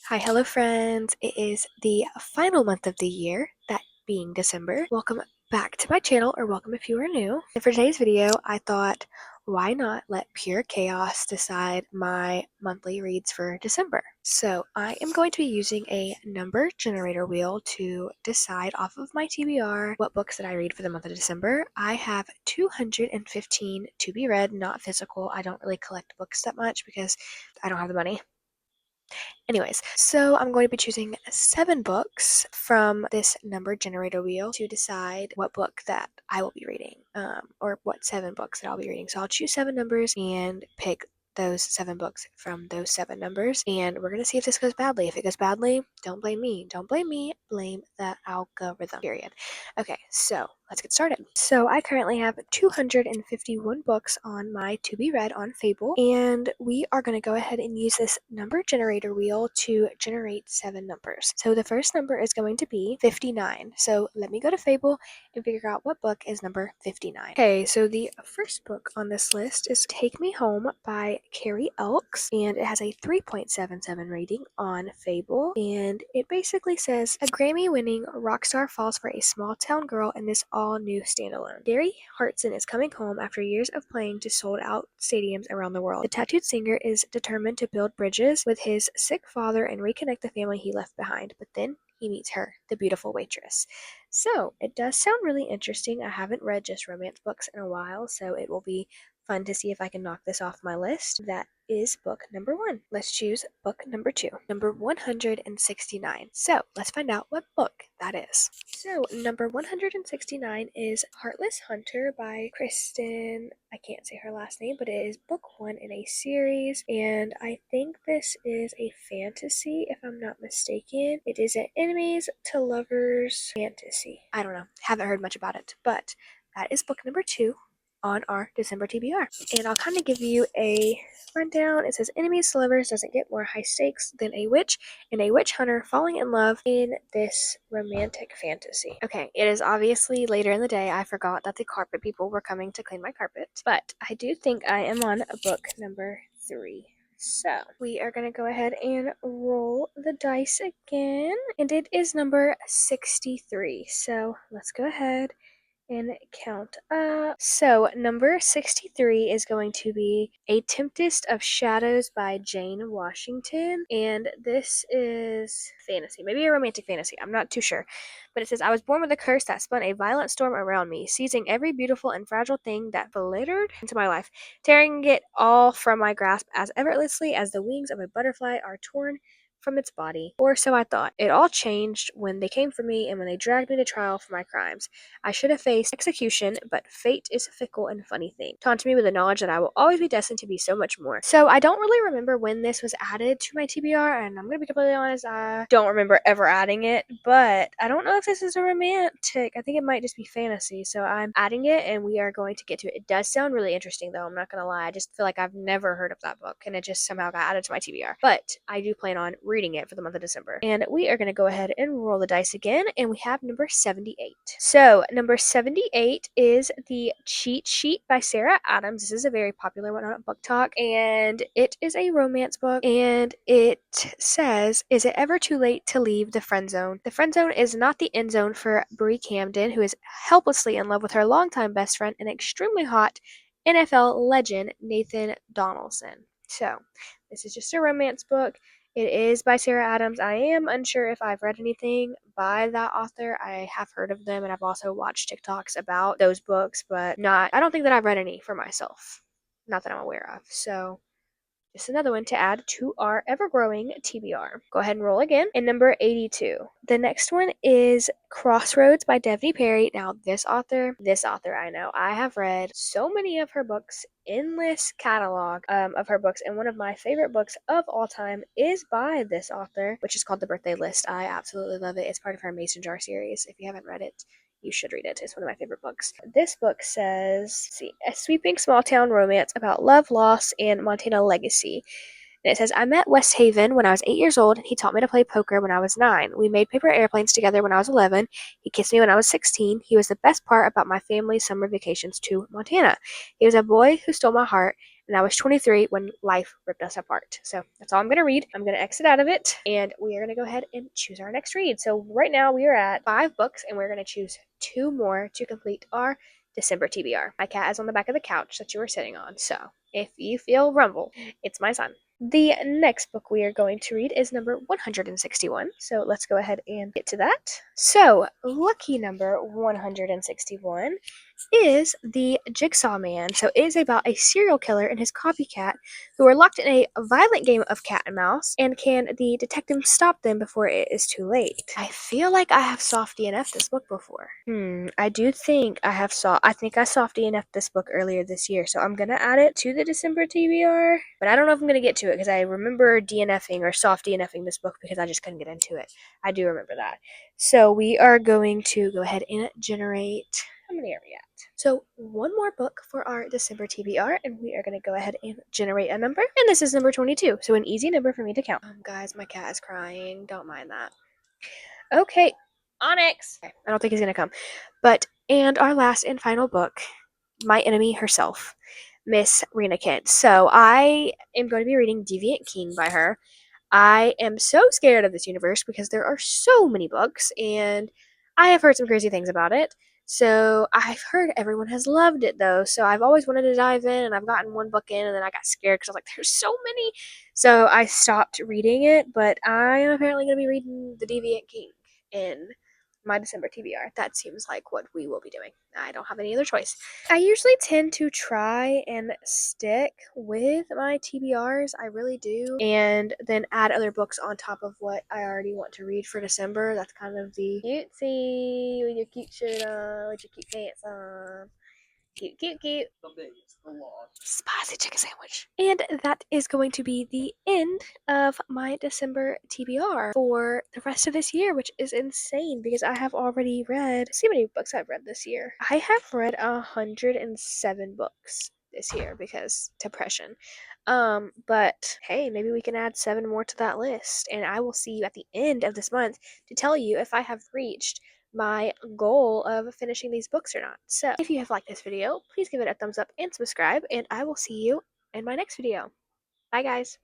Hi, hello friends. It is the final month of the year, that being December. Welcome back to my channel, or welcome if you are new. And for today's video, I thought, why not let pure chaos decide my monthly reads for December? So I am going to be using a number generator wheel to decide off of my TBR what books that I read for the month of December. I have 215 to be read, not physical. I don't really collect books that much because I don't have the money. Anyways, so I'm going to be choosing 7 books from this number generator wheel to decide what book that I will be reading, or what 7 books that I'll be reading. So I'll choose 7 numbers and pick those 7 books from those 7 numbers, and we're going to see if this goes badly. If it goes badly, don't blame me. Don't blame me. Blame the algorithm, period. Okay, so let's get started. So I currently have 251 books on my to be read on Fable, and we are going to go ahead and use this number generator wheel to generate 7 numbers. So the first number is going to be 59. So let me go to Fable and figure out what book is number 59. Okay, so the first book on this list is Take Me Home by Carrie Elks, and it has a 3.77 rating on Fable, and it basically says, a Grammy-winning rock star falls for a small-town girl in this all-new standalone. Gary Hartson is coming home after years of playing to sold-out stadiums around the world. The tattooed singer is determined to build bridges with his sick father and reconnect the family he left behind, but then he meets her, the beautiful waitress. So, it does sound really interesting. I haven't read just romance books in a while, so it will be fun to see if I can knock this off my list. That is book number 1. Let's choose book number 2, number 169. So, let's find out what book that is. So, number 169 is Heartless Hunter by Kristen. I can't say her last name, but it is book 1 in a series, and I think this is a fantasy, if I'm not mistaken. It is an enemies to lovers fantasy. I don't know. Haven't heard much about it, but that is book number 2 on our December TBR. And I'll kind of give you a rundown. It says, enemies to lovers doesn't get more high stakes than a witch and a witch hunter falling in love in this romantic fantasy. Okay, it is obviously later in the day. I forgot that the carpet people were coming to clean my carpet, but I do think I am on book number 3. So we are going to go ahead and roll the dice again, and it is number 63. So let's go ahead and count up. So number 63 is going to be A Tempest of Shadows by Jane Washington, and this is fantasy, maybe a romantic fantasy, I'm not too sure, but it says, I was born with a curse that spun a violent storm around me, seizing every beautiful and fragile thing that flittered into my life, tearing it all from my grasp as effortlessly as the wings of a butterfly are torn from its body. Or so I thought. It all changed when they came for me and when they dragged me to trial for my crimes. I should have faced execution, but fate is a fickle and funny thing, taunting me with the knowledge that I will always be destined to be so much more. So I don't really remember when this was added to my TBR, and I'm going to be completely honest, I don't remember ever adding it, but I don't know if this is a romantic. I think it might just be fantasy, so I'm adding it, and we are going to get to it. It does sound really interesting, though, I'm not going to lie. I just feel like I've never heard of that book, and it just somehow got added to my TBR. But I do plan on reading it for the month of December. And we are going to go ahead and roll the dice again, and we have number 78. So, number 78 is The Cheat Sheet by Sarah Adams. This is a very popular one on Book Talk, and it is a romance book, and it says, is it ever too late to leave the friend zone? The friend zone is not the end zone for Brie Camden, who is helplessly in love with her longtime best friend and extremely hot NFL legend Nathan Donaldson. So, this is just a romance book. It is by Sarah Adams. I am unsure if I've read anything by that author. I have heard of them, and I've also watched TikToks about those books, but I don't think that I've read any for myself. Not that I'm aware of. So, just another one to add to our ever-growing TBR. Go ahead and roll again. And number 82. The next one is Crossroads by Devney Perry. Now, this author, I know. I have read so many of her books, endless catalog of her books, and one of my favorite books of all time is by this author, which is called The Birthday List. I absolutely love it. It's part of her Mason Jar series. If you haven't read it, you should read it. It's one of my favorite books. This book says, a sweeping small town romance about love, loss, and Montana legacy. And it says, I met West Haven when I was 8 years old, and he taught me to play poker when I was 9. We made paper airplanes together when I was 11. He kissed me when I was 16. He was the best part about my family's summer vacations to Montana. He was a boy who stole my heart, and I was 23 when life ripped us apart. So that's all I'm going to read. I'm going to exit out of it, and we are going to go ahead and choose our next read. So right now we are at 5 books, and we're going to choose 2 more to complete our December TBR. My cat is on the back of the couch that you were sitting on, so if you feel rumble, it's my son. The next book we are going to read is number 161. So let's go ahead and get to that. So, lucky number 161 is The Jigsaw Man. So it is about a serial killer and his copycat who are locked in a violent game of cat and mouse, and can the detective stop them before it is too late? I feel like I have soft DNF this book before. I do think I think I soft DNF this book earlier this year, so I'm gonna add it to the December TBR, but I don't know if I'm gonna get to it because I remember DNFing or soft DNFing this book because I just couldn't get into it. I do remember that. So we are going to go ahead and generate. How many are we at? So one more book for our December TBR, and we are going to go ahead and generate a number, and this is number 22, so an easy number for me to count. Guys, my cat is crying. Don't mind that. Okay, Onyx. Okay, I don't think he's going to come. And our last and final book, My Enemy Herself, Miss Rena Kent. So I am going to be reading Deviant King by her. I am so scared of this universe because there are so many books, and I have heard some crazy things about it. So I've heard everyone has loved it though. So I've always wanted to dive in, and I've gotten one book in, and then I got scared because I was like, "There's so many." So I stopped reading it. But I am apparently going to be reading The Deviant King in my December TBR. That seems like what we will be doing. I don't have any other choice. I usually tend to try and stick with my TBRs. I really do. And then add other books on top of what I already want to read for December. That's kind of the cutesy with your cute shirt on, with your cute pants on. Cute, cute, cute. Spicy chicken sandwich. And that is going to be the end of my December TBR for the rest of this year, which is insane because I have already read. See how many books I've read this year. I have read 107 books this year because depression. But hey, maybe we can add 7 more to that list, and I will see you at the end of this month to tell you if I have reached my goal of finishing these books or not. So if you have liked this video, please give it a thumbs up and subscribe, and I will see you in my next video. Bye guys.